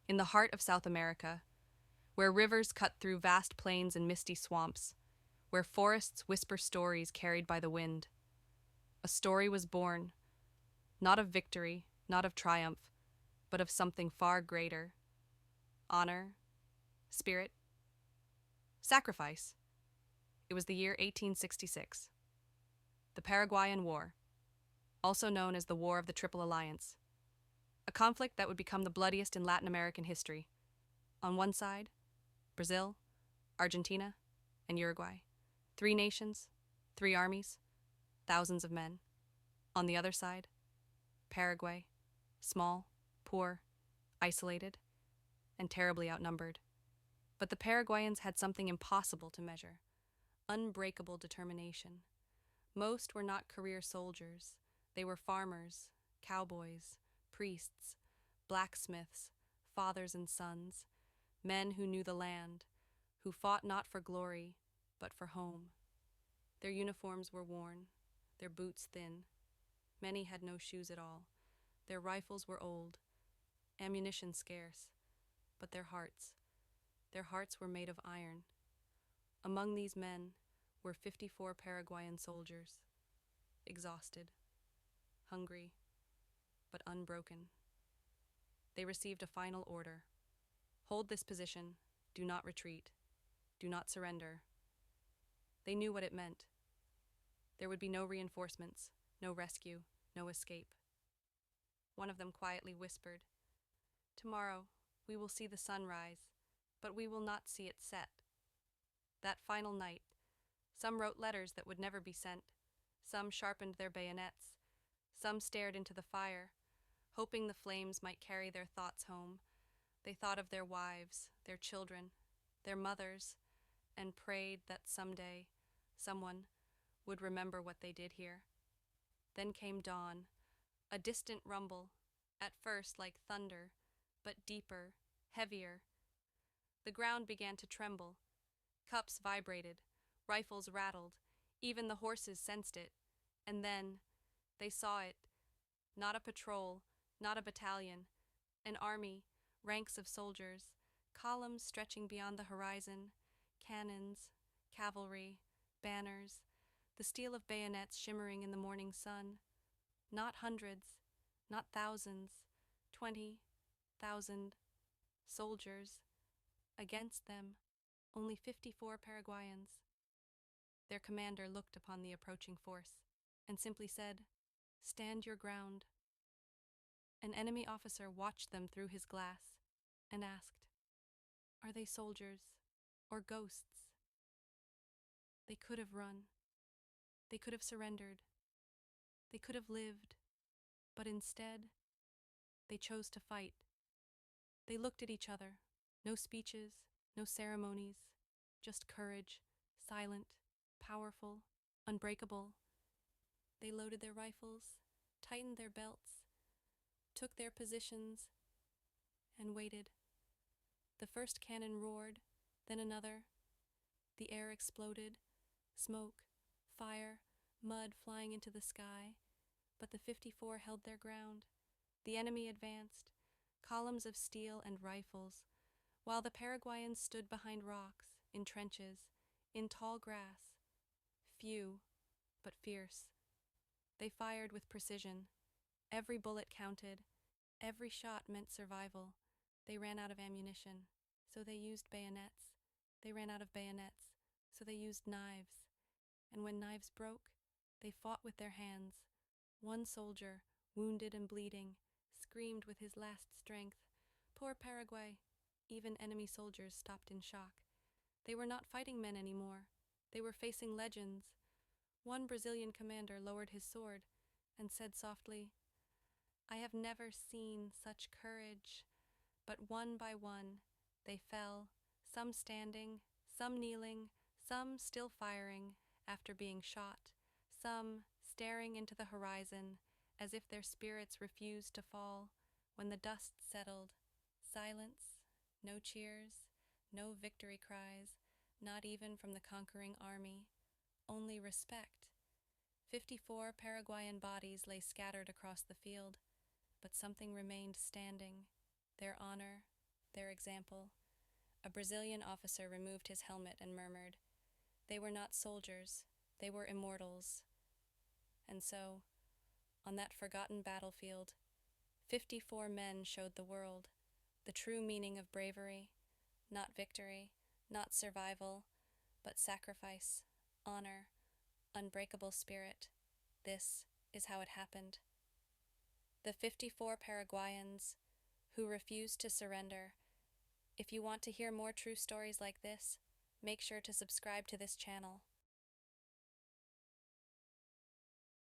in the heart of South America, where rivers cut through vast plains and misty swamps, where forests whisper stories carried by the wind. A story was born, not of victory, not of triumph, but of something far greater: honor, spirit, sacrifice. It was the year 1866. The Paraguayan War, also known as the War of the Triple Alliance, a conflict that would become the bloodiest in Latin American history. On one side, Brazil, Argentina, and Uruguay. 3 nations, 3 armies, thousands of men. On the other side, Paraguay, small, poor, isolated, and terribly outnumbered. But the Paraguayans had something impossible to measure: unbreakable determination. Most were not career soldiers. They were farmers, cowboys, priests, blacksmiths, fathers and sons, men who knew the land, who fought not for glory, but for home. Their uniforms were worn, their boots thin. Many had no shoes at all. Their rifles were old, ammunition scarce, but their hearts were made of iron. Among these men were 54 Paraguayan soldiers, exhausted, hungry, but unbroken. They received a final order: hold this position, do not retreat, do not surrender. They knew what it meant. There would be no reinforcements, no rescue, no escape. One of them quietly whispered, "Tomorrow we will see the sun rise, but we will not see it set." That final night, some wrote letters that would never be sent. Some sharpened their bayonets. Some stared into the fire, hoping the flames might carry their thoughts home. They thought of their wives, their children, their mothers, and prayed that someday someone would remember what they did here. Then came dawn, a distant rumble, at first like thunder, but deeper, heavier. The ground began to tremble. Cups vibrated, rifles rattled, even the horses sensed it. And then they saw it: not a patrol, not a battalion, an army, ranks of soldiers, columns stretching beyond the horizon, cannons, cavalry, banners, the steel of bayonets shimmering in the morning sun. Not hundreds, not thousands, 20,000 soldiers. Against them, only 54 Paraguayans. Their commander looked upon the approaching force and simply said, "Stand your ground." An enemy officer watched them through his glass and asked, "Are they soldiers or ghosts?" They could have run. They could have surrendered. They could have lived. But instead, they chose to fight. They looked at each other. No speeches, no ceremonies, just courage, silent, powerful, unbreakable. They loaded their rifles, tightened their belts, took their positions, and waited. The first cannon roared, then another. The air exploded, smoke, fire, mud flying into the sky, but the 54 held their ground. The enemy advanced, columns of steel and rifles, while the Paraguayans stood behind rocks, in trenches, in tall grass, few, but fierce. They fired with precision. Every bullet counted. Every shot meant survival. They ran out of ammunition, so they used bayonets. They ran out of bayonets, so they used knives. And when knives broke, they fought with their hands. One soldier, wounded and bleeding, screamed with his last strength, "Poor Paraguay!" Even enemy soldiers stopped in shock. They were not fighting men anymore. They were facing legends. One Brazilian commander lowered his sword and said softly, "I have never seen such courage." But one by one, they fell, some standing, some kneeling, some still firing after being shot, some staring into the horizon as if their spirits refused to fall. When the dust settled, silence, no cheers, no victory cries, not even from the conquering army, only respect. 54 Paraguayan bodies lay scattered across the field, but something remained standing: their honor, their example. A Brazilian officer removed his helmet and murmured, "They were not soldiers, they were immortals." And so, on that forgotten battlefield, 54 men showed the world the true meaning of bravery, not victory, not survival, but sacrifice, honor, unbreakable spirit. This is how it happened. The 54 Paraguayans who refused to surrender. If you want to hear more true stories like this, make sure to subscribe to this channel.